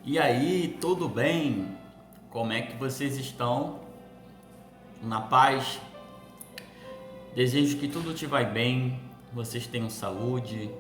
E aí, tudo bem? Como é que vocês estão? Na paz? Desejo que tudo te vai bem, vocês tenham saúde,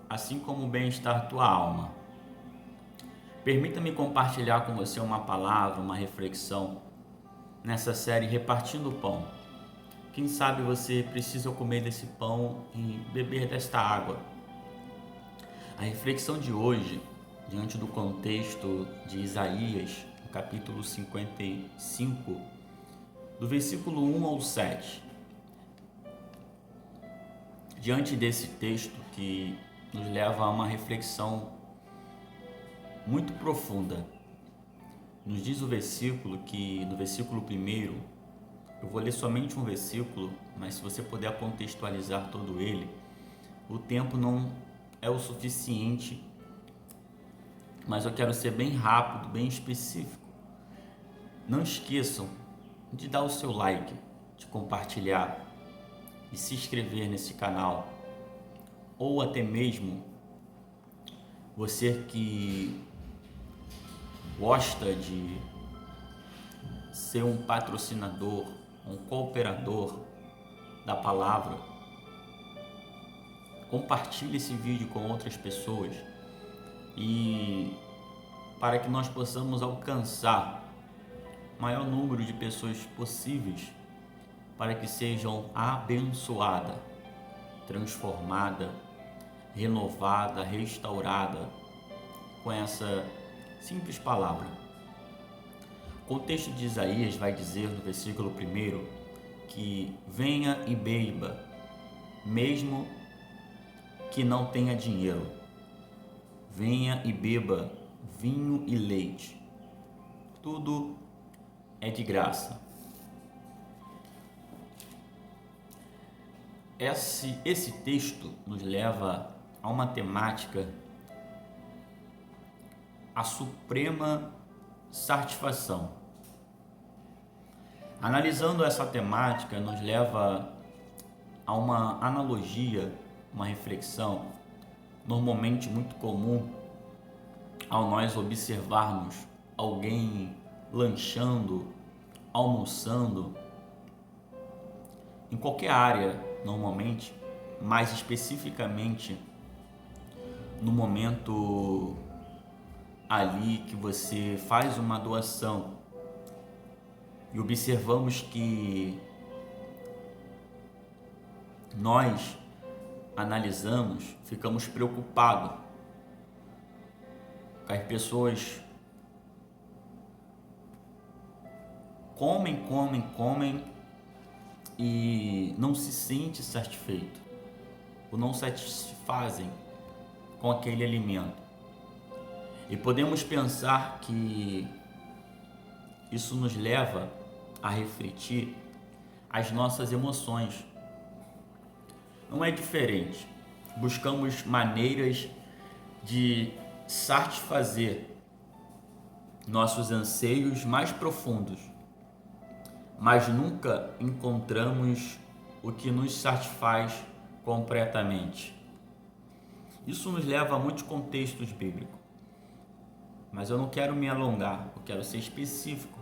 assim como o bem-estar da tua alma. Permita-me compartilhar com você uma palavra, uma reflexão nessa série Repartindo o Pão. Quem sabe você precisa comer desse pão e beber desta água. A reflexão de hoje, diante do contexto de Isaías, no capítulo 55, do versículo 1 ao 7. Diante desse texto que nos leva a uma reflexão muito profunda, nos diz o versículo que, no versículo 1, eu vou ler somente um versículo, mas se você puder contextualizar todo ele, o tempo não é o suficiente, mas eu quero ser bem rápido, bem específico. Não esqueçam de dar o seu like, de compartilhar e se inscrever nesse canal, ou até mesmo você que gosta de ser um patrocinador, um cooperador da palavra, compartilhe esse vídeo com outras pessoas e para que nós possamos alcançar o maior número de pessoas possíveis para que sejam abençoadas, transformadas, renovada, restaurada com essa simples palavra. O contexto de Isaías vai dizer no versículo 1 que venha e beba, mesmo que não tenha dinheiro. Venha e beba vinho e leite. Tudo é de graça. Esse texto nos leva a uma temática, a suprema satisfação. Analisando essa temática, nos leva a uma analogia, uma reflexão, normalmente muito comum ao nós observarmos alguém lanchando, almoçando, em qualquer área, normalmente, mais especificamente no momento ali que você faz uma doação e observamos que nós analisamos, ficamos preocupados com as pessoas comem e não se sente satisfeito ou não satisfazem com aquele alimento. E podemos pensar que isso nos leva a refletir as nossas emoções. Não é diferente. Buscamos maneiras de satisfazer nossos anseios mais profundos, mas nunca encontramos o que nos satisfaz completamente. Isso nos leva a muitos contextos bíblicos. Mas eu não quero me alongar, eu quero ser específico.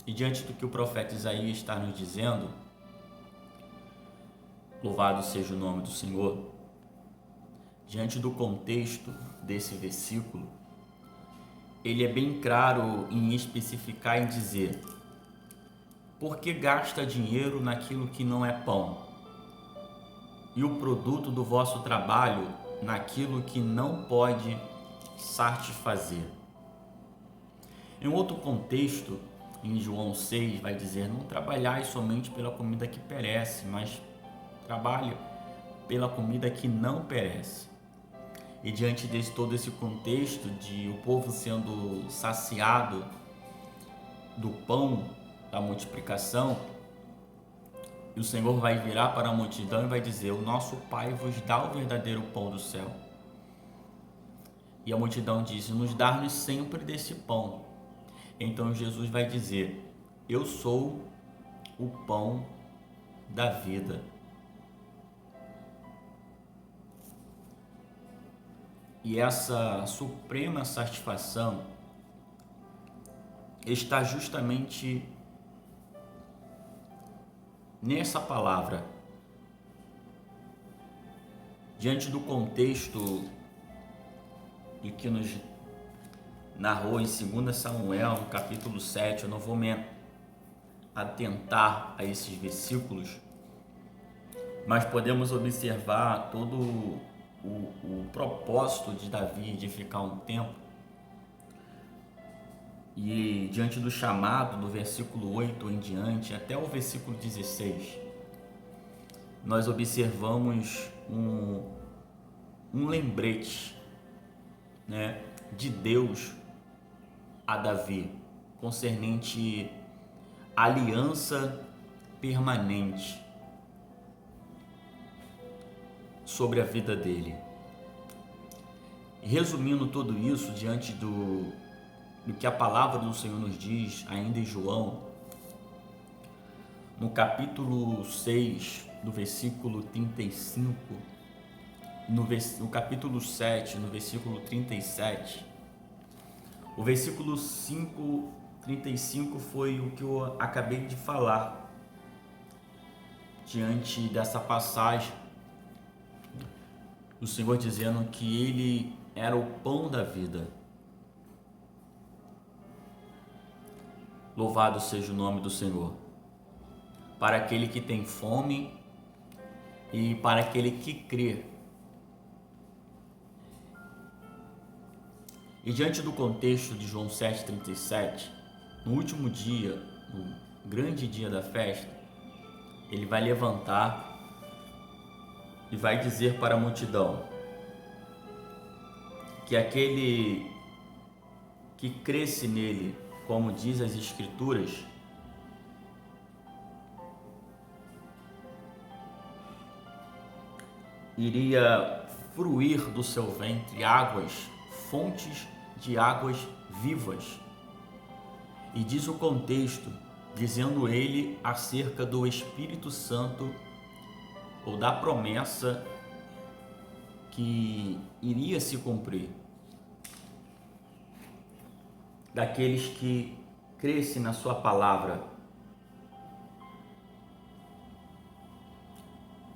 E diante do que o profeta Isaías está nos dizendo, louvado seja o nome do Senhor, diante do contexto desse versículo, ele é bem claro em especificar e dizer: por que gasta dinheiro naquilo que não é pão? E o produto do vosso trabalho naquilo que não pode satisfazer? Em outro contexto, em João 6, vai dizer: não trabalhai somente pela comida que perece, mas trabalhe pela comida que não perece. E diante de todo esse contexto de o povo sendo saciado do pão da multiplicação, e o Senhor vai virar para a multidão e vai dizer: o nosso Pai vos dá o verdadeiro pão do céu. E a multidão diz: nos dá-nos sempre desse pão. Então Jesus vai dizer: eu sou o pão da vida. E essa suprema satisfação está justamente nessa palavra. Diante do contexto do que nos narrou em 2 Samuel, no capítulo 7, eu não vou me atentar a esses versículos, mas podemos observar todo o propósito de Davi de ficar um tempo. E diante do chamado, do versículo 8 em diante, até o versículo 16, nós observamos um lembrete, né, de Deus a Davi, concernente à aliança permanente sobre a vida dele. Resumindo tudo isso diante do que a palavra do Senhor nos diz, ainda em João, no capítulo 6, do versículo 35, no capítulo 7, no versículo 37, o versículo 35 foi o que eu acabei de falar, diante dessa passagem, o Senhor dizendo que Ele era o pão da vida. Louvado seja o nome do Senhor. Para aquele que tem fome e para aquele que crê. E diante do contexto de João 7,37, no último dia, no grande dia da festa, ele vai levantar e vai dizer para a multidão que aquele que cresce nele, como diz as Escrituras, iria fruir do seu ventre águas, fontes de águas vivas. E diz o contexto, dizendo ele acerca do Espírito Santo, ou da promessa que iria se cumprir, daqueles que crescem na sua palavra,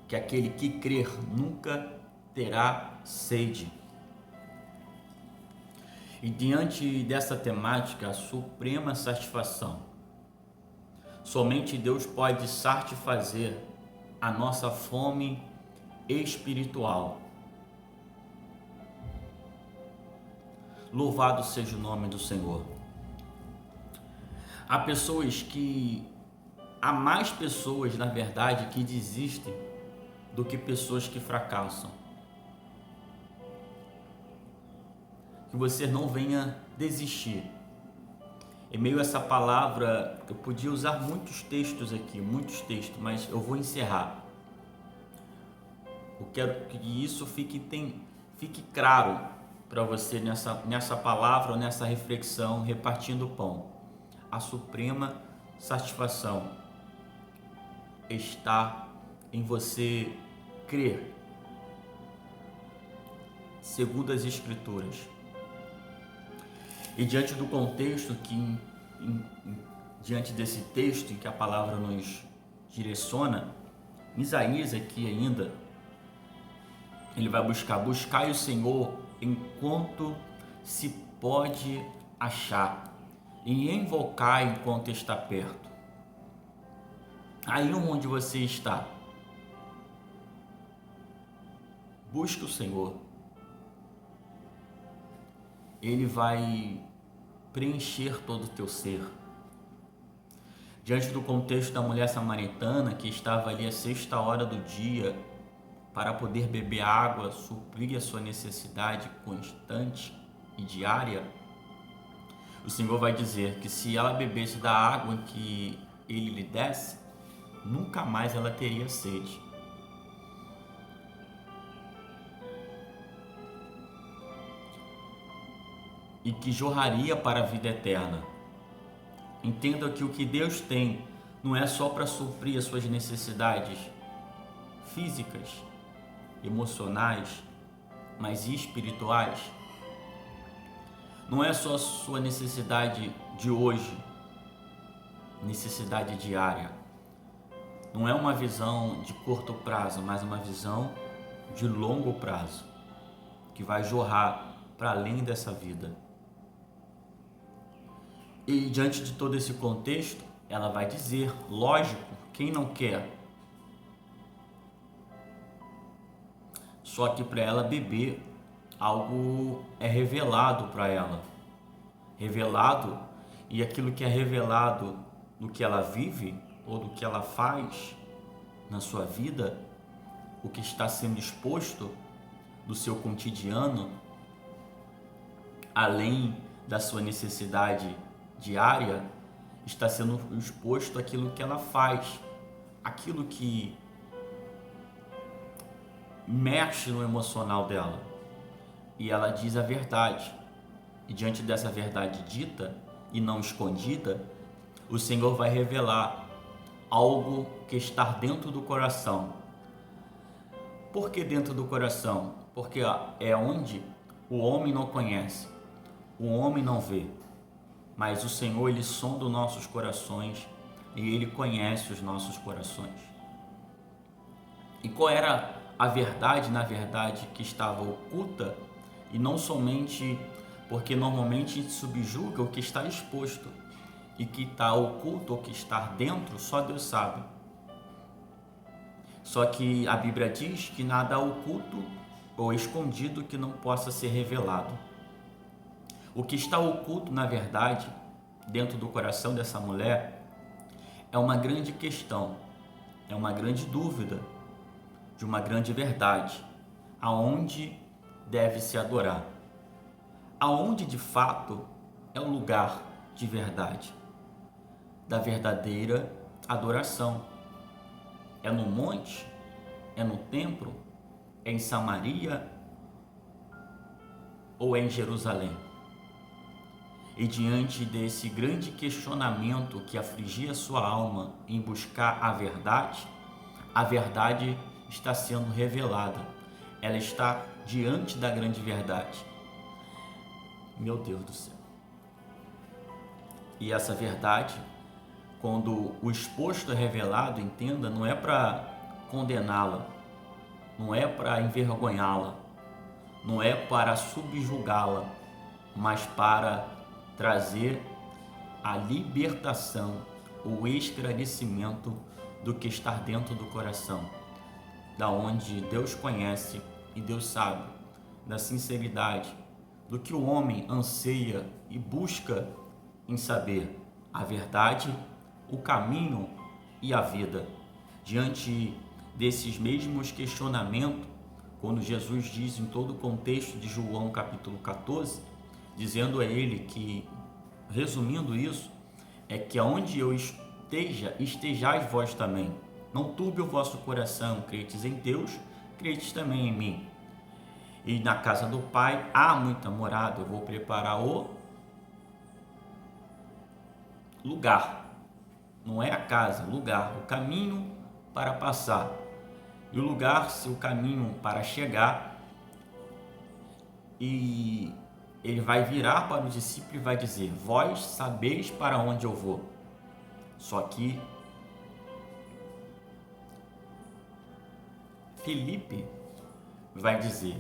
que aquele que crer nunca terá sede. E diante dessa temática, a suprema satisfação, somente Deus pode satisfazer a nossa fome espiritual. Louvado seja o nome do Senhor. Há mais pessoas, na verdade, que desistem do que pessoas que fracassam. Que você não venha desistir. Em meio a essa palavra, eu podia usar muitos textos aqui, mas eu vou encerrar. Eu quero que isso fique claro para você nessa palavra, ou nessa reflexão, repartindo o pão. A suprema satisfação está em você crer, segundo as Escrituras. E diante do contexto diante desse texto em que a palavra nos direciona, Isaías aqui ainda, ele vai buscar o Senhor enquanto se pode achar, e invocar enquanto está perto. Aí onde você está, busque o Senhor. Ele vai preencher todo o teu ser. Diante do contexto da mulher samaritana, que estava ali à 6ª do dia para poder beber água, suprir a sua necessidade constante e diária, o Senhor vai dizer que se ela bebesse da água que Ele lhe desse, nunca mais ela teria sede. E que jorraria para a vida eterna. Entenda que o que Deus tem não é só para suprir as suas necessidades físicas, emocionais, mas espirituais. Não é só a sua necessidade de hoje, necessidade diária. Não é uma visão de curto prazo, mas uma visão de longo prazo, que vai jorrar para além dessa vida. E diante de todo esse contexto, ela vai dizer, lógico, quem não quer? Só que para ela beber, algo é revelado para ela. Revelado, e aquilo que é revelado do que ela vive ou do que ela faz na sua vida, o que está sendo exposto do seu cotidiano, além da sua necessidade diária, está sendo exposto aquilo que ela faz, aquilo que mexe no emocional dela. E ela diz a verdade. E diante dessa verdade dita e não escondida, o Senhor vai revelar algo que está dentro do coração. Por que dentro do coração? Porque é onde o homem não conhece, o homem não vê, mas o Senhor, Ele sonda os nossos corações e Ele conhece os nossos corações. E qual era a verdade, na verdade, que estava oculta? E não somente porque normalmente a gente subjuga o que está exposto, e que está oculto ou que está dentro, só Deus sabe. Só que a Bíblia diz que nada oculto ou escondido que não possa ser revelado. O que está oculto, na verdade, dentro do coração dessa mulher, é uma grande questão, é uma grande dúvida de uma grande verdade, aonde deve se adorar, aonde de fato é o lugar de verdade, da verdadeira adoração. É no monte? É no templo? É em Samaria? Ou é em Jerusalém? E diante desse grande questionamento que afligia sua alma em buscar a verdade está sendo revelada. Ela está diante da grande verdade. Meu Deus do céu. E essa verdade, quando o exposto é revelado, entenda, não é para condená-la, não é para envergonhá-la, não é para subjugá-la, mas para trazer a libertação, o esclarecimento do que está dentro do coração, da onde Deus conhece e Deus sabe, da sinceridade, do que o homem anseia e busca em saber a verdade, o caminho e a vida. Diante desses mesmos questionamentos, quando Jesus diz em todo o contexto de João capítulo 14, dizendo a ele que, resumindo isso, é que aonde eu esteja, estejais vós também. Não turbe o vosso coração, credes em Deus, credes também em mim. E na casa do Pai há muita morada, eu vou preparar o lugar. Não é a casa, lugar, o caminho para passar. E o lugar, se o caminho para chegar, e ele vai virar para o discípulo e vai dizer: vós sabeis para onde eu vou. Só que Felipe vai dizer: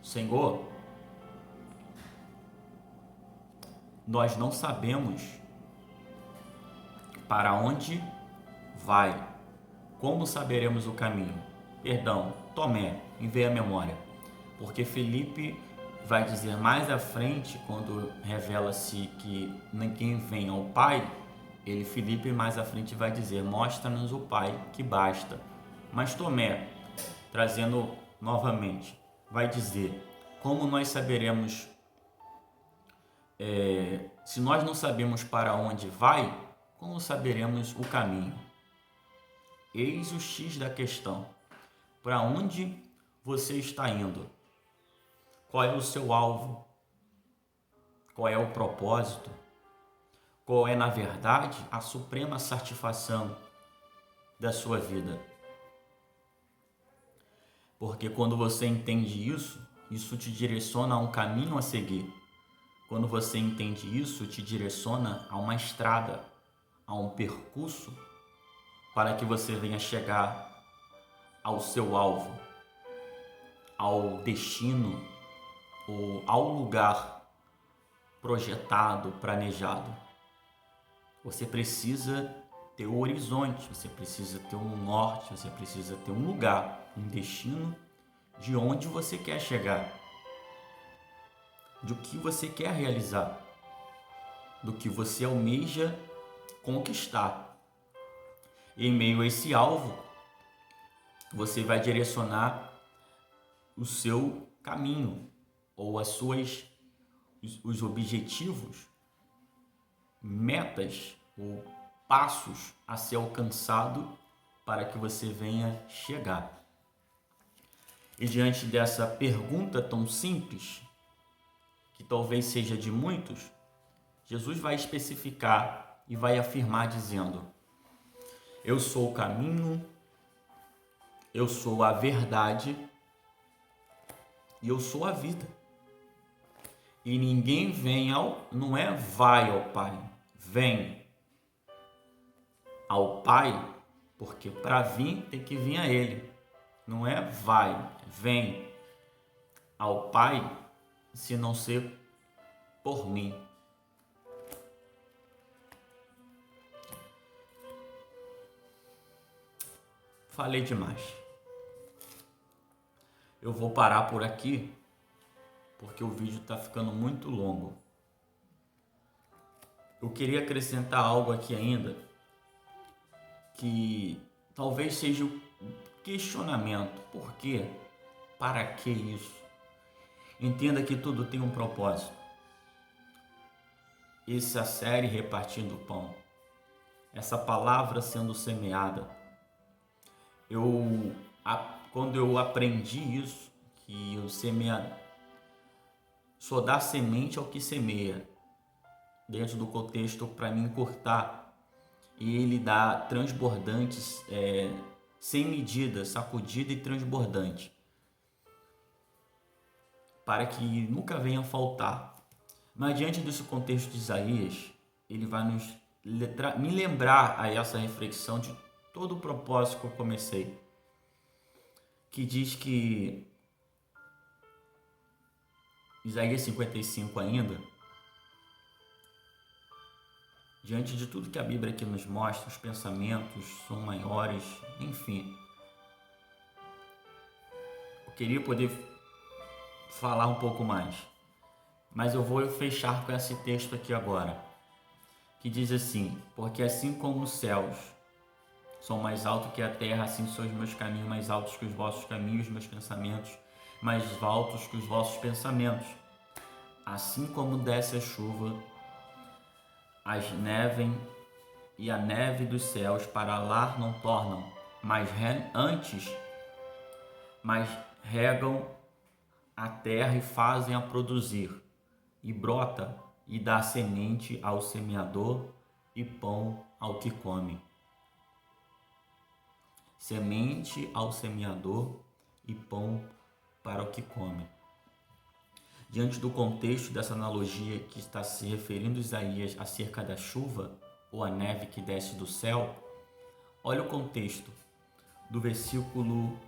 Senhor, nós não sabemos para onde vai. Como saberemos o caminho? Perdão, Tomé, me veio a memória. Porque Felipe vai dizer mais à frente, quando revela-se que ninguém vem ao Pai, Felipe mais à frente vai dizer: mostra-nos o Pai, que basta. Mas Tomé, trazendo novamente, vai dizer: como nós saberemos, se nós não sabemos para onde vai, como saberemos o caminho? Eis o X da questão. Para onde você está indo? Qual é o seu alvo? Qual é o propósito? Qual é, na verdade, a suprema satisfação da sua vida? Porque quando você entende isso, isso te direciona a um caminho a seguir. Quando você entende isso, te direciona a uma estrada, a um percurso para que você venha chegar ao seu alvo, ao destino ou ao lugar projetado, planejado. Você precisa ter o horizonte, você precisa ter um norte, você precisa ter um lugar, um destino de onde você quer chegar, do que você quer realizar, do que você almeja conquistar. E em meio a esse alvo, você vai direcionar o seu caminho ou os objetivos, metas ou passos a ser alcançado para que você venha chegar. E diante dessa pergunta tão simples, que talvez seja de muitos, Jesus vai especificar e vai afirmar dizendo: eu sou o caminho, eu sou a verdade e eu sou a vida. E ninguém não é vai ao Pai, vem ao Pai, porque para vir tem que vir a Ele. Não é vai, vem ao Pai, se não ser por mim. Falei demais. Eu vou parar por aqui, porque o vídeo está ficando muito longo. Eu queria acrescentar algo aqui ainda, que talvez seja o questionamento. Por quê? Para que isso? Entenda que tudo tem um propósito. Essa série repartindo o pão, essa palavra sendo semeada. Quando eu aprendi isso, que eu só dá semente ao que semeia, dentro do contexto para me encurtar, e ele dá transbordantes, sem medida, sacudida e transbordante, para que nunca venha faltar. Mas diante desse contexto de Isaías, ele vai me lembrar a essa reflexão de todo o propósito que eu comecei, que diz que Isaías 55 ainda, diante de tudo que a Bíblia aqui nos mostra, os pensamentos são maiores, enfim. Eu queria poder falar um pouco mais, mas eu vou fechar com esse texto aqui agora, que diz assim: porque assim como os céus são mais altos que a terra, assim são os meus caminhos mais altos que os vossos caminhos, os meus pensamentos mais altos que os vossos pensamentos. Assim como desce a chuva, as nevem e a neve dos céus para lá não tornam, mas regam a terra e fazem-a produzir, e brota e dá semente ao semeador e pão ao que come. Semente ao semeador e pão para o que come. Diante do contexto dessa analogia que está se referindo a Isaías acerca da chuva ou a neve que desce do céu, olha o contexto do versículo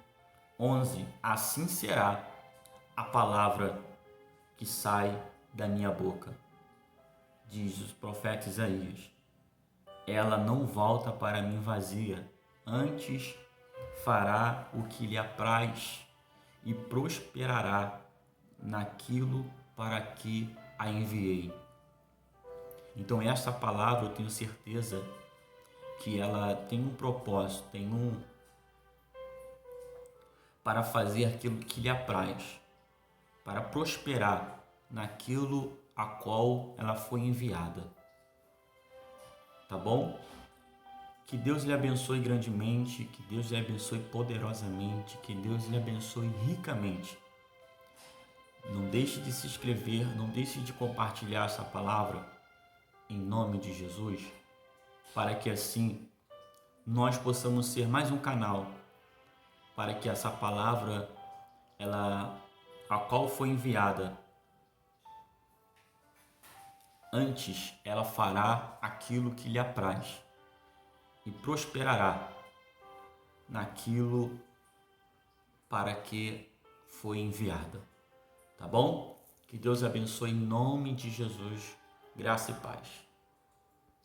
11. Assim será a palavra que sai da minha boca, diz o profeta Isaías. Ela não volta para mim vazia, antes fará o que lhe apraz e prosperará naquilo para que a enviei. Então essa palavra eu tenho certeza que ela tem um propósito, para fazer aquilo que lhe apraz, para prosperar naquilo a qual ela foi enviada. Tá bom? Que Deus lhe abençoe grandemente, que Deus lhe abençoe poderosamente, que Deus lhe abençoe ricamente. Não deixe de se inscrever, não deixe de compartilhar essa palavra em nome de Jesus, para que assim nós possamos ser mais um canal para que essa palavra, a qual foi enviada, Antes, ela fará aquilo que lhe apraz e prosperará naquilo para que foi enviada. Tá bom? Que Deus abençoe em nome de Jesus. Graça e paz.